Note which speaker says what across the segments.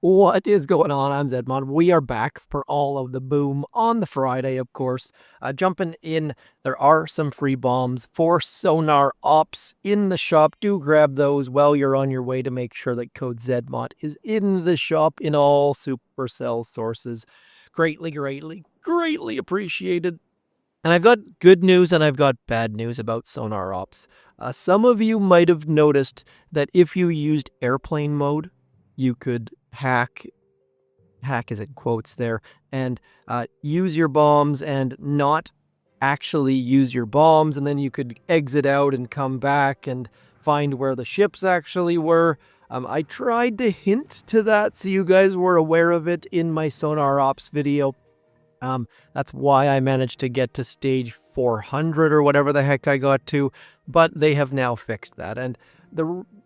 Speaker 1: What is going on? I'm zmoT. We are back for all of the boom on the Friday, of course. Jumping in, there are some free bombs for Sonar Ops in the shop. Do grab those while you're on your way to make sure that code zmoT is in the shop in all Supercell sources. Greatly appreciated. And I've got good news and I've got bad news about Sonar Ops. Some of you might have noticed that if you used airplane mode, you could hack is in quotes there, and use your bombs and not actually use your bombs, and then you could exit out and come back and find where the ships actually were. I tried to hint to that so you guys were aware of it in my Sonar Ops video. That's why I managed to get to stage 400 or whatever the heck I got to, but they have now fixed that. And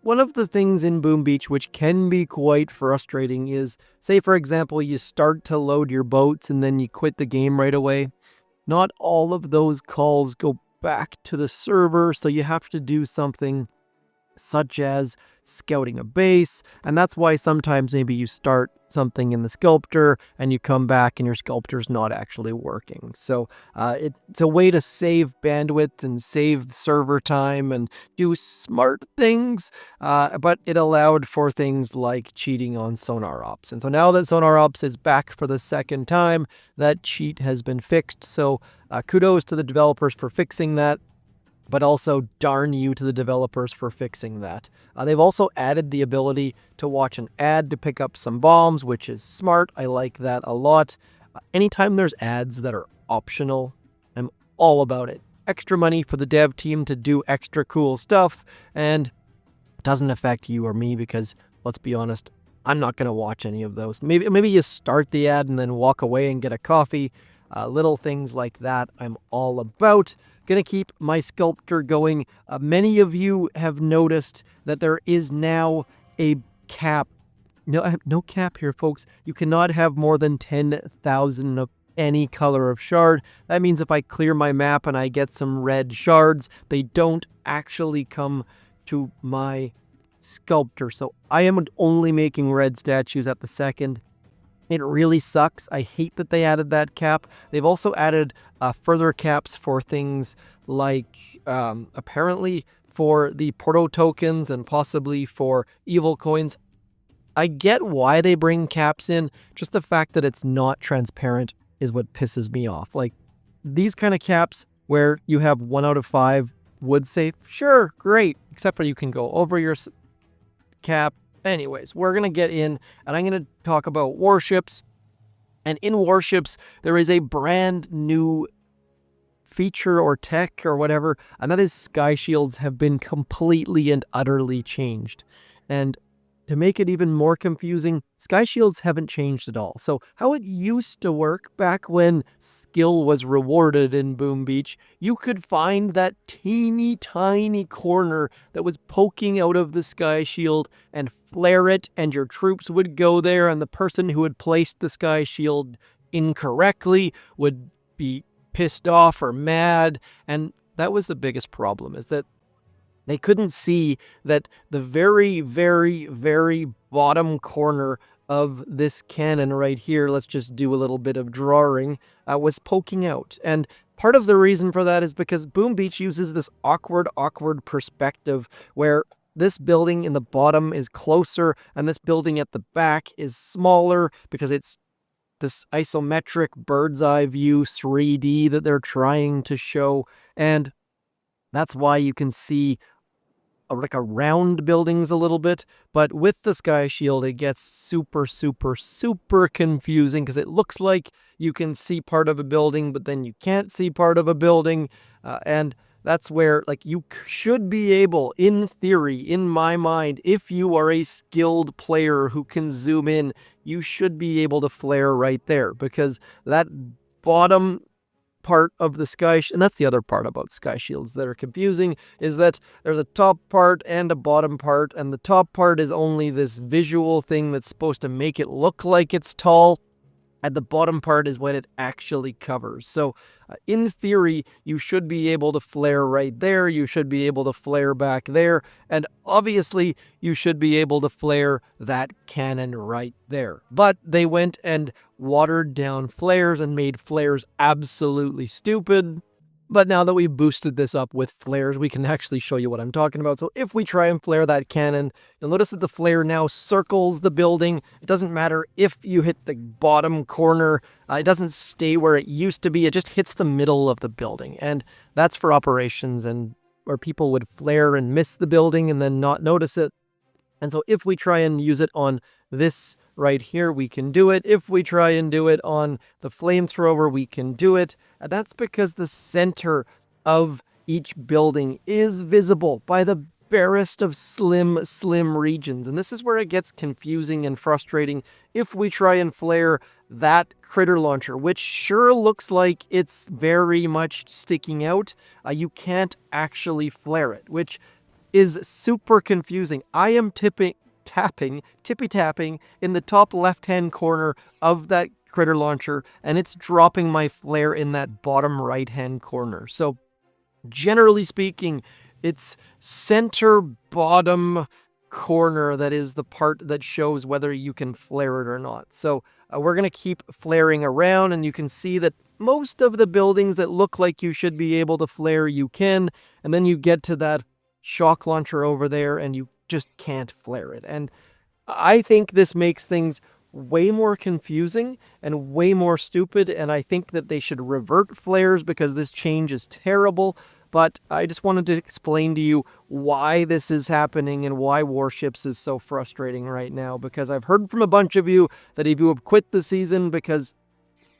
Speaker 1: one of the things in Boom Beach which can be quite frustrating is, say for example, you start to load your boats and then you quit the game right away. Not all of those calls go back to the server, so you have to do something such as scouting a base, and that's why sometimes maybe you start something in the sculptor and you come back and your sculptor's not actually working. So it's a way to save bandwidth and save server time and do smart things, but it allowed for things like cheating on Sonar Ops. And so now that Sonar Ops is back for the second time, that cheat has been fixed. So kudos to the developers for fixing that, but also darn you to the developers for fixing that. They've also added the ability to watch an ad to pick up some bombs, which is smart. I like that a lot. Anytime there's ads that are optional, I'm all about it. Extra money for the dev team to do extra cool stuff, and it doesn't affect you or me because, let's be honest, I'm not going to watch any of those. Maybe you start the ad and then walk away and get a coffee. Little things like that I'm all about. Gonna keep my sculptor going. Many of you have noticed that there is now a cap. No cap here, folks. You cannot have more than 10,000 of any color of shard. That means if I clear my map and I get some red shards, they don't actually come to my sculptor. So I am only making red statues at the second. It really sucks. I hate that they added that cap. They've also added further caps for things like apparently for the Porto tokens and possibly for evil coins. I get why they bring caps in. Just the fact that it's not transparent is what pisses me off. Like these kind of caps where you have 1 out of 5 wood safe. Sure, great. Except for you can go over your cap. Anyways, we're going to get in and I'm going to talk about Warships. And in Warships, there is a brand new feature or tech or whatever, and that is sky shields have been completely and utterly changed. And to make it even more confusing, sky shields haven't changed at all. So how it used to work back when skill was rewarded in Boom Beach, you could find that teeny tiny corner that was poking out of the sky shield and flare it, and your troops would go there, and the person who had placed the sky shield incorrectly would be pissed off or mad. And that was the biggest problem, is that they couldn't see that the very bottom corner of this cannon right here, let's just do a little bit of drawing, was poking out. And part of the reason for that is because Boom Beach uses this awkward perspective where this building in the bottom is closer and this building at the back is smaller because it's this isometric bird's eye view 3D that they're trying to show. And that's why you can see like around buildings a little bit, but with the sky shield it gets super confusing because it looks like you can see part of a building but then you can't see part of a building, and that's where, like, you should be able, in theory, in my mind, if you are a skilled player who can zoom in, you should be able to flare right there, because that bottom part of the sky, and that's the other part about sky shields that are confusing, is that there's a top part and a bottom part, and the top part is only this visual thing that's supposed to make it look like it's tall, and the bottom part is what it actually covers. So in theory, you should be able to flare right there, you should be able to flare back there, and obviously you should be able to flare that cannon right there. But they went and watered down flares and made flares absolutely stupid. But now that we've boosted this up with flares, we can actually show you what I'm talking about. So if we try and flare that cannon, you'll notice that the flare now circles the building. It doesn't matter if you hit the bottom corner. It doesn't stay where it used to be. It just hits the middle of the building. And that's for operations and where people would flare and miss the building and then not notice it. And so if we try and use it on this right here, we can do it. If we try and do it on the flamethrower, we can do it. And that's because the center of each building is visible by the barest of slim regions. And this is where it gets confusing and frustrating. If we try and flare that critter launcher, which sure looks like it's very much sticking out, you can't actually flare it, which is super confusing. I am tippy tapping in the top left-hand corner of that critter launcher, and it's dropping my flare in that bottom right-hand corner. So generally speaking, it's center bottom corner that is the part that shows whether you can flare it or not. So we're going to keep flaring around, and you can see that most of the buildings that look like you should be able to flare, you can, and then you get to that shock launcher over there and you just can't flare it. And I think this makes things way more confusing and way more stupid, and I think that they should revert flares because this change is terrible. But I just wanted to explain to you why this is happening and why Warships is so frustrating right now, because I've heard from a bunch of you that if you have quit the season because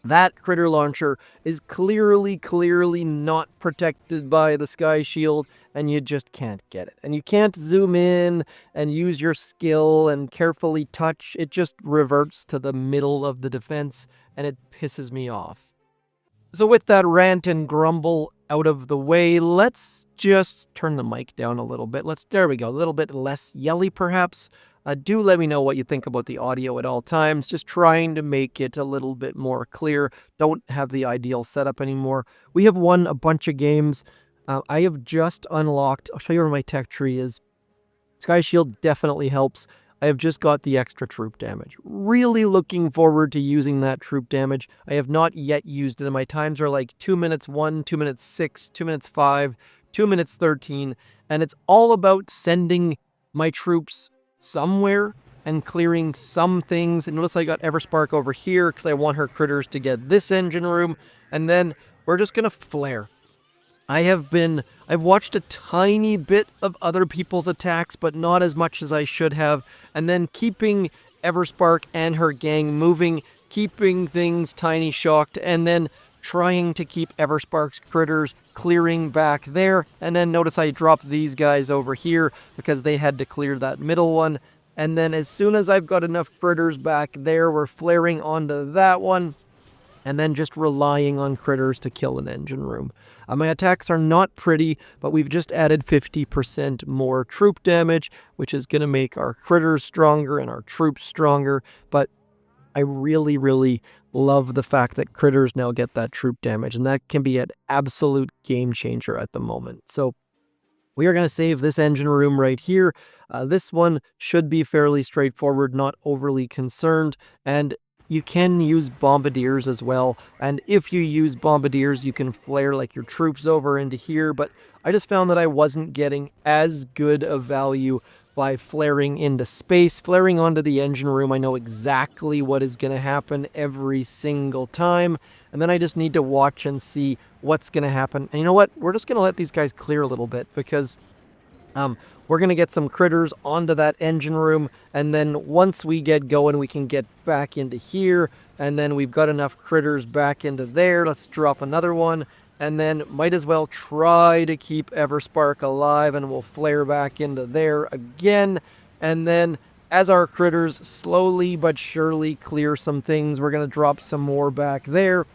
Speaker 1: that critter launcher is clearly not protected by the sky shield, and you just can't get it. And you can't zoom in and use your skill and carefully touch. It just reverts to the middle of the defense, and it pisses me off. So with that rant and grumble out of the way, let's just turn the mic down a little bit. There we go, a little bit less yelly perhaps. Do let me know what you think about the audio at all times. Just trying to make it a little bit more clear. Don't have the ideal setup anymore. We have won a bunch of games. I have just unlocked, I'll show you where my tech tree is. Sky Shield definitely helps. I have just got the extra troop damage. Really looking forward to using that troop damage. I have not yet used it, and my times are like 2 minutes 1, 2 minutes 6, 2 minutes 5, 2 minutes 13, and it's all about sending my troops somewhere and clearing some things. And notice I got Everspark over here because I want her critters to get this engine room, and then we're just gonna flare. I've watched a tiny bit of other people's attacks, but not as much as I should have, and then keeping Everspark and her gang moving, keeping things tiny shocked, and then trying to keep Everspark's critters clearing back there. And then notice I dropped these guys over here because they had to clear that middle one. And then as soon as I've got enough critters back there, we're flaring onto that one, and then just relying on critters to kill an engine room. My attacks are not pretty, but we've just added 50% more troop damage, which is going to make our critters stronger and our troops stronger. But I really love the fact that critters now get that troop damage, and that can be an absolute game changer at the moment. So we are going to save this engine room right here. This one should be fairly straightforward, not overly concerned, and you can use Bombardiers as well, and if you use Bombardiers, you can flare like your troops over into here, but I just found that I wasn't getting as good of value by flaring into space. Flaring onto the engine room, I know exactly what is going to happen every single time, and then I just need to watch and see what's going to happen. And you know what? We're just going to let these guys clear a little bit, because we're going to get some critters onto that engine room, and then once we get going, we can get back into here, and then we've got enough critters back into there. Let's drop another one, and then might as well try to keep Everspark alive, and we'll flare back into there again. And then as our critters slowly but surely clear some things, we're going to drop some more back there.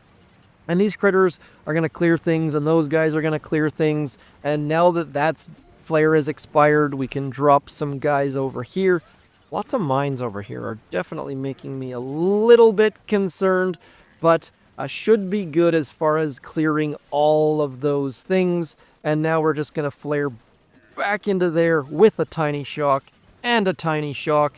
Speaker 1: And these critters are going to clear things, and those guys are going to clear things. And now that that's flare is expired, we can drop some guys over here. Lots of mines over here are definitely making me a little bit concerned, but should be good as far as clearing all of those things. And now we're just going to flare back into there with a tiny shock and a tiny shock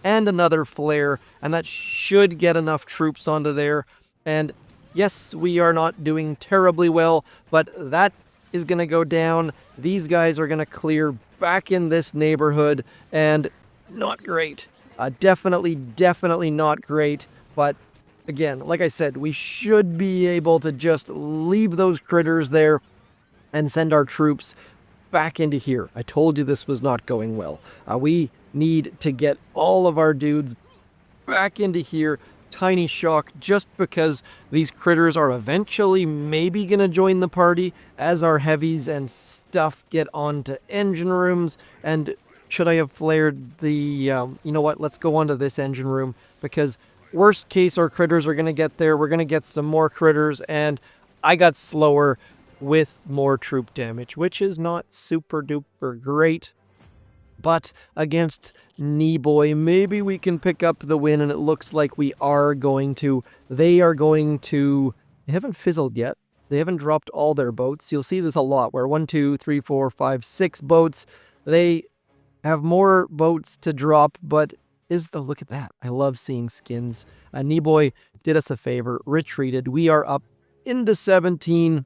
Speaker 1: and another flare, and that should get enough troops onto there. And yes, we are not doing terribly well, but that is going to go down. These guys are going to clear back in this neighborhood, and not great. Definitely not great, but again, like I said, we should be able to just leave those critters there and send our troops back into here. I told you this was not going well. We need to get all of our dudes back into here. Tiny shock, just because these critters are eventually maybe going to join the party as our heavies and stuff get onto engine rooms. And should I have flared the, you know what, let's go onto this engine room, because worst case our critters are going to get there. We're going to get some more critters, and I got slower with more troop damage, which is not super duper great. But against Kneeboy, maybe we can pick up the win, and it looks like we are going to. They are going to... They haven't fizzled yet. They haven't dropped all their boats. You'll see this a lot, where 1, 2, 3, 4, 5, 6 boats. They have more boats to drop, but look at that. I love seeing skins. Kneeboy did us a favor, retreated. We are up into 17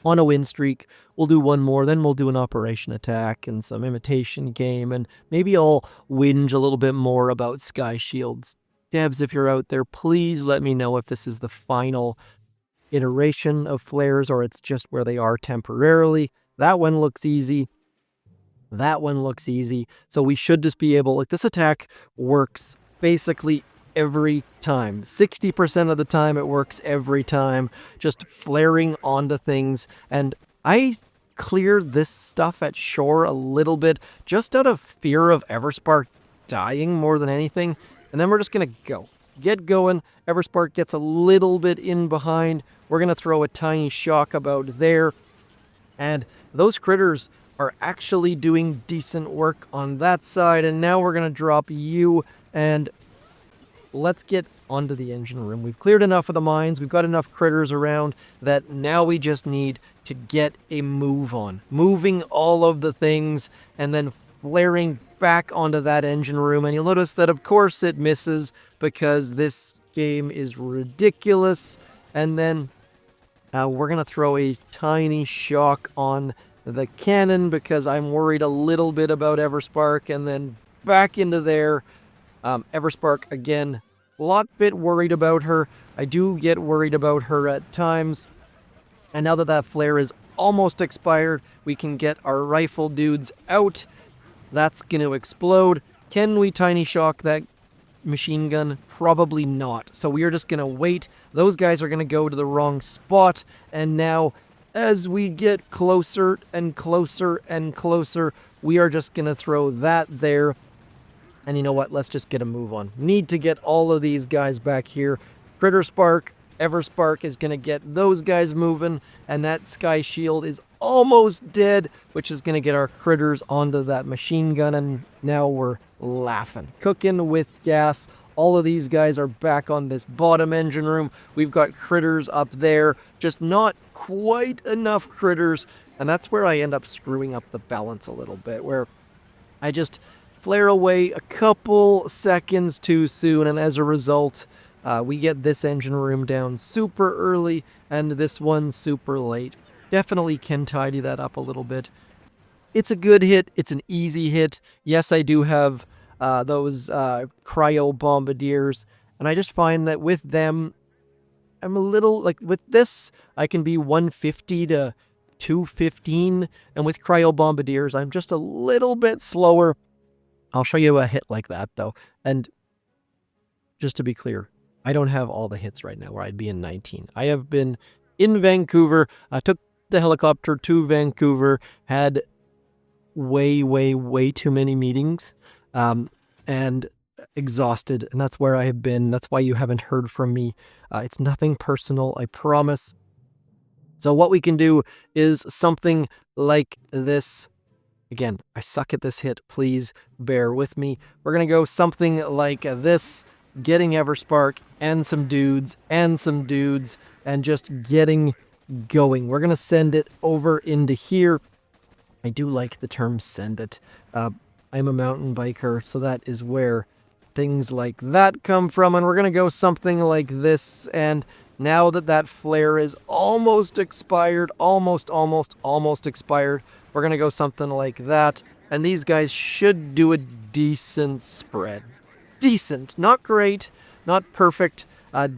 Speaker 1: on a win streak. We'll do one more, then we'll do an operation attack and some imitation game, and maybe I'll whinge a little bit more about Sky Shields. Devs, if you're out there, please let me know if this is the final iteration of flares or it's just where they are temporarily. That one looks easy. That one looks easy. So we should just be able, like, this attack works basically every time. 60% of the time it works every time, just flaring onto things. And I cleared this stuff at shore a little bit just out of fear of Everspark dying more than anything. And then we're just going to get going. Everspark gets a little bit in behind. We're going to throw a tiny shock about there. And those critters are actually doing decent work on that side. And now we're going to drop you, and let's get onto the engine room. We've cleared enough of the mines. We've got enough critters around that now we just need to get a move on. Moving all of the things and then flaring back onto that engine room. And you'll notice that, of course, it misses because this game is ridiculous. And then we're going to throw a tiny shock on the cannon because I'm worried a little bit about Everspark, and then back into there. Everspark, again, a lot bit worried about her. I do get worried about her at times. And now that that flare is almost expired, we can get our rifle dudes out. That's going to explode. Can we tiny shock that machine gun? Probably not. So we are just going to wait. Those guys are going to go to the wrong spot. And now, as we get closer and closer and closer, we are just going to throw that there. And you know what? Let's just get a move on. Need to get all of these guys back here. Critter Spark, Everspark is going to get those guys moving. And that Sky Shield is almost dead, which is going to get our critters onto that machine gun. And now we're laughing. Cooking with gas. All of these guys are back on this bottom engine room. We've got critters up there. Just not quite enough critters. And that's where I end up screwing up the balance a little bit, where I just flare away a couple seconds too soon, and as a result, we get this engine room down super early and this one super late. Definitely can tidy that up a little bit. It's a good hit. It's an easy hit. Yes, I do have those Cryo Bombardiers, and I just find that with them, I'm a little, like, with this, I can be 150 to 215, and with Cryo Bombardiers, I'm just a little bit slower. I'll show you a hit like that, though. And just to be clear, I don't have all the hits right now where I'd be in 19. I have been in Vancouver. I took the helicopter to Vancouver, had way too many meetings, and exhausted. And that's where I have been. That's why you haven't heard from me. It's nothing personal, I promise. So what we can do is something like this. Again, I suck at this hit. Please bear with me. We're going to go something like this, getting Everspark and some dudes, and just getting going. We're going to send it over into here. I do like the term send it. I'm a mountain biker, so that is where things like that come from. And we're going to go something like this. And now that that flare is almost expired, almost expired, we're going to go something like that. And these guys should do a decent spread. Decent, not great, not perfect.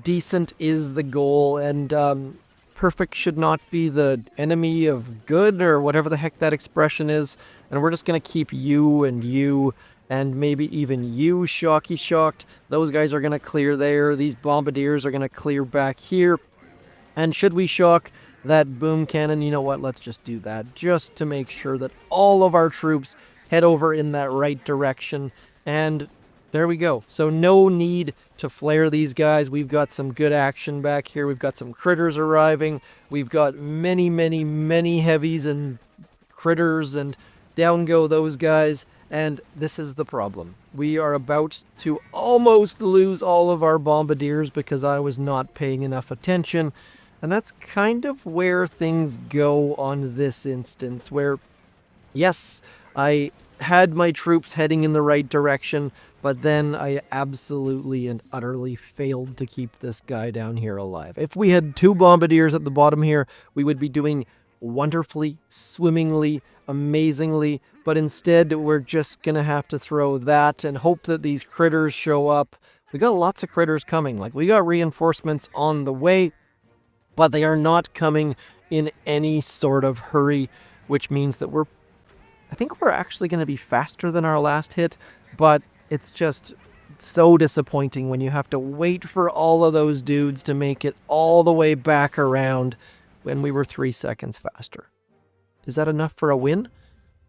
Speaker 1: Decent is the goal, and perfect should not be the enemy of good, or whatever the heck that expression is. And we're just going to keep you and maybe even you shocked. Those guys are going to clear there. These Bombardiers are going to clear back here. And should we shock that boom cannon, you know what, let's just do that, just to make sure that all of our troops head over in that right direction. And there we go. So no need to flare these guys. We've got some good action back here. We've got some critters arriving. We've got many heavies and critters, and down go those guys. And this is the problem. We are about to almost lose all of our Bombardiers because I was not paying enough attention. And that's kind of where things go on this instance, where, yes, I had my troops heading in the right direction, but then I absolutely and utterly failed to keep this guy down here alive. If we had 2 Bombardiers at the bottom here, we would be doing wonderfully, swimmingly, amazingly, but instead we're just gonna have to throw that and hope that these critters show up. We got lots of critters coming. Like, we got reinforcements on the way, but they are not coming in any sort of hurry, which means that I think we're actually going to be faster than our last hit, but it's just so disappointing when you have to wait for all of those dudes to make it all the way back around when we were 3 seconds faster. Is that enough for a win?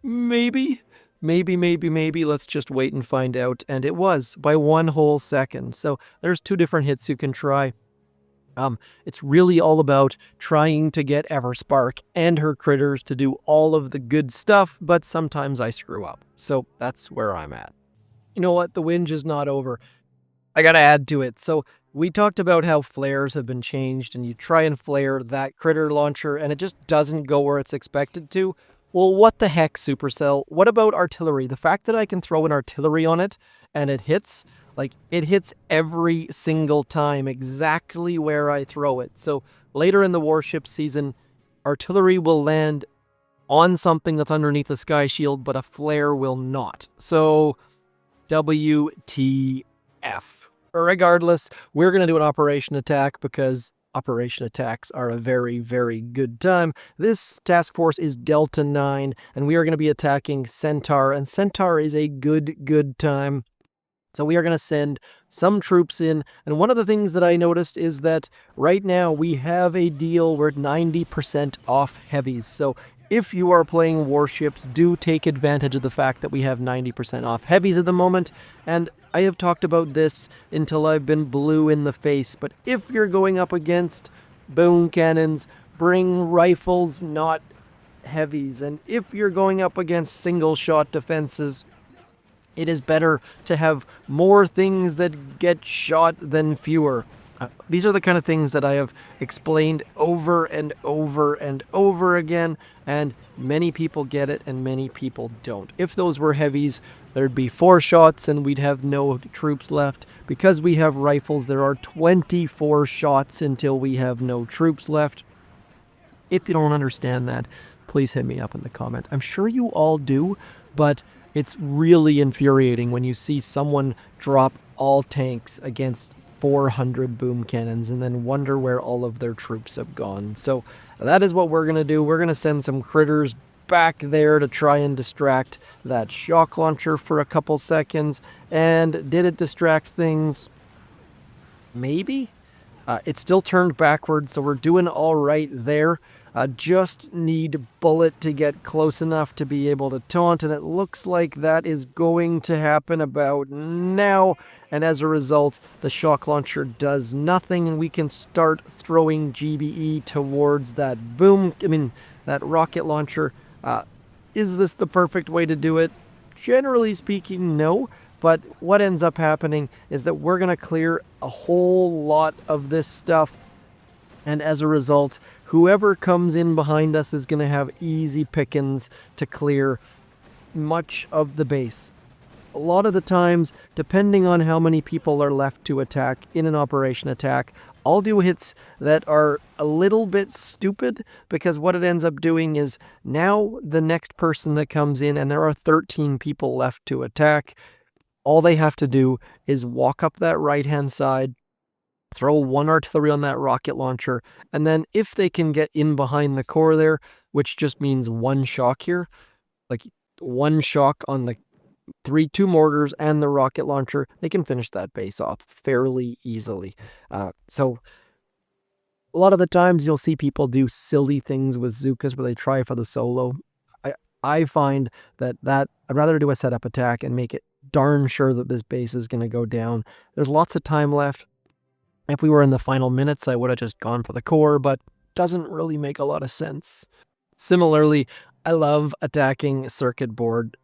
Speaker 1: Maybe. Let's just wait and find out. And it was by 1 whole second. So there's 2 different hits you can try. It's really all about trying to get Everspark and her critters to do all of the good stuff, but sometimes I screw up. So that's where I'm at. You know what? The whinge is not over. I gotta add to it. So we talked about how flares have been changed, and you try and flare that critter launcher and it just doesn't go where it's expected to. Well, what the heck, Supercell? What about artillery? The fact that I can throw an artillery on it and it hits, like, it hits every single time exactly where I throw it. So later in the Warship season, artillery will land on something that's underneath the sky shield, but a flare will not. So WTF. Regardless, we're going to do an operation attack because operation attacks are a very good time. This task force is Delta 9, and we are going to be attacking Centaur, and Centaur is a good time. So we are going to send some troops in, and one of the things that I noticed is that right now we have a deal where 90% off heavies. So if you are playing Warships, do take advantage of the fact that we have 90% off heavies at the moment. And I have talked about this until I've been blue in the face, but if you're going up against boom cannons, bring rifles, not heavies. And if you're going up against single shot defenses, it is better to have more things that get shot than fewer. These are the kind of things that I have explained over and over again, and many people get it and many people don't. If those were heavies, there'd be 4 shots and we'd have no troops left. Because we have rifles, there are 24 shots until we have no troops left. If you don't understand that, please hit me up in the comments. I'm sure you all do, but it's really infuriating when you see someone drop all tanks against 400 boom cannons and then wonder where all of their troops have gone. So that is what we're going to do. We're going to send some critters back there to try and distract that shock launcher for a couple seconds. And did it distract things? Maybe? It still turned backwards, so we're doing all right there. Just need Bullet to get close enough to be able to taunt, and it looks like that is going to happen about now. And as a result, the shock launcher does nothing, and we can start throwing GBE towards that that rocket launcher. Is this the perfect way to do it? Generally speaking, no. But what ends up happening is that we're going to clear a whole lot of this stuff. And as a result, whoever comes in behind us is going to have easy pickings to clear much of the base. A lot of the times, depending on how many people are left to attack in an operation attack, I'll do hits that are a little bit stupid, because what it ends up doing is now the next person that comes in, and there are 13 people left to attack, all they have to do is walk up that right-hand side, throw one artillery on that rocket launcher, and then if they can get in behind the core there, which just means one shock here, like one shock on the two mortars and the rocket launcher, they can finish that base off fairly easily. So a lot of the times you'll see people do silly things with Zookas where they try for the solo. I find that I'd rather do a setup attack and make it darn sure that this base is going to go down. There's lots of time left. If we were in the final minutes, I would have just gone for the core, but doesn't really make a lot of sense. Similarly, I love attacking circuit board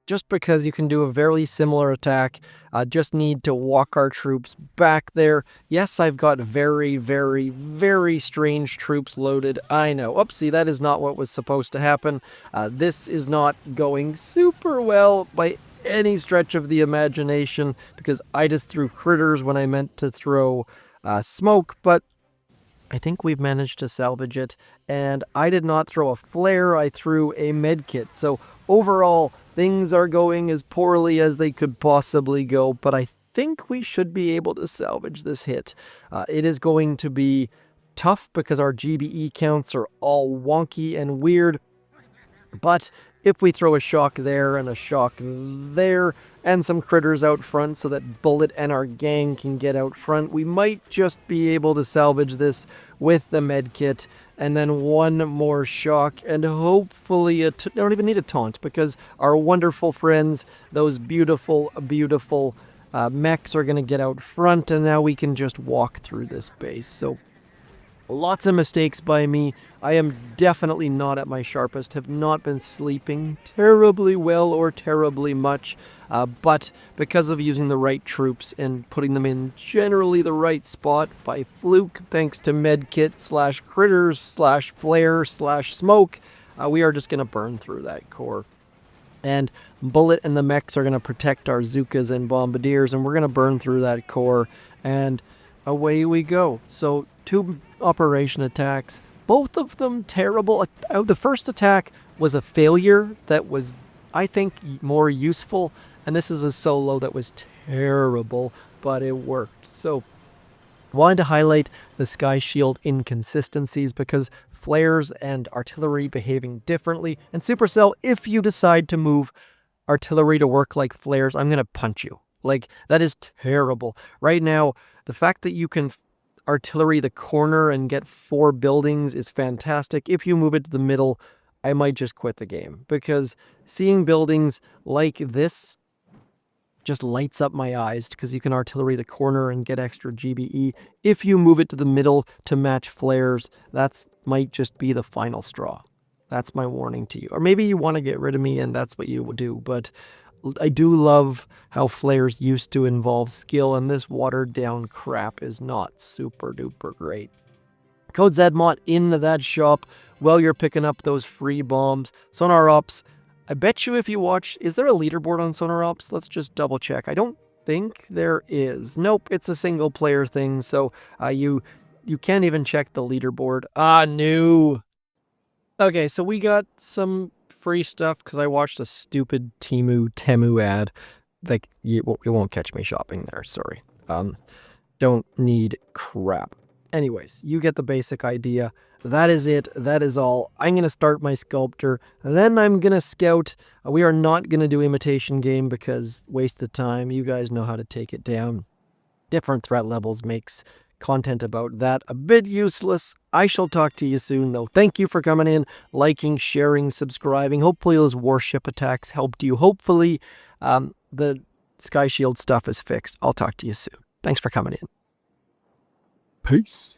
Speaker 1: just because you can do a very similar attack. Just need to walk our troops back there. Yes, I've got very, very, very strange troops loaded. I know. Oopsie, that is not what was supposed to happen. This is not going super well by any stretch of the imagination, because I just threw critters when I meant to throw smoke, but I think we've managed to salvage it. And I did not throw a flare, I threw a medkit. So overall, things are going as poorly as they could possibly go, but I think we should be able to salvage this hit. It is going to be tough because our GBE counts are all wonky and weird, but if we throw a shock there and a shock there and some critters out front so that Bullet and our gang can get out front, we might just be able to salvage this with the medkit and then one more shock and hopefully don't even need a taunt, because our wonderful friends, those beautiful, beautiful mechs, are going to get out front, and now we can just walk through this base. So lots of mistakes by me. I am definitely not at my sharpest, have not been sleeping terribly well or terribly much, but because of using the right troops and putting them in generally the right spot by fluke, thanks to medkit / critters / flare / smoke, we are just going to burn through that core. And Bullet and the mechs are going to protect our Zookas and Bombardiers, and we're going to burn through that core, and away we go. So 2 operation attacks, both of them terrible. The first attack was a failure that was, I think, more useful, and this is a solo that was terrible, but it worked. So wanted to highlight the Sky Shield inconsistencies, because flares and artillery behaving differently, and Supercell, if you decide to move artillery to work like flares, I'm gonna punch you. Like, that is terrible. Right now, the fact that you can artillery the corner and get 4 buildings is fantastic. If you move it to the middle, I might just quit the game, because seeing buildings like this just lights up my eyes, because you can artillery the corner and get extra GBE. If you move it to the middle to match flares, that might just be the final straw. That's my warning to you. Or maybe you want to get rid of me and that's what you would do, but I do love how flares used to involve skill, and this watered down crap is not super duper great. Code zmoT into that shop while you're picking up those free bombs. Sonar Ops, I bet you if you watch, is there a leaderboard on Sonar Ops? Let's just double check. I don't think there is. Nope, it's a single player thing, so you can't even check the leaderboard. No. Okay, so we got some free stuff because I watched a stupid Temu ad. Like, you won't catch me shopping there, sorry. Don't need crap. Anyways, you get the basic idea. That is it. That is all. I'm going to start my sculptor. Then I'm going to scout. We are not going to do imitation game because waste of time. You guys know how to take it down. Different threat levels makes content about that a bit useless. I shall talk to you soon, though. Thank you for coming in, liking, sharing, subscribing. Hopefully those warship attacks helped you. Hopefully the Sky Shield stuff is fixed. I'll talk to you soon. Thanks for coming in. Peace.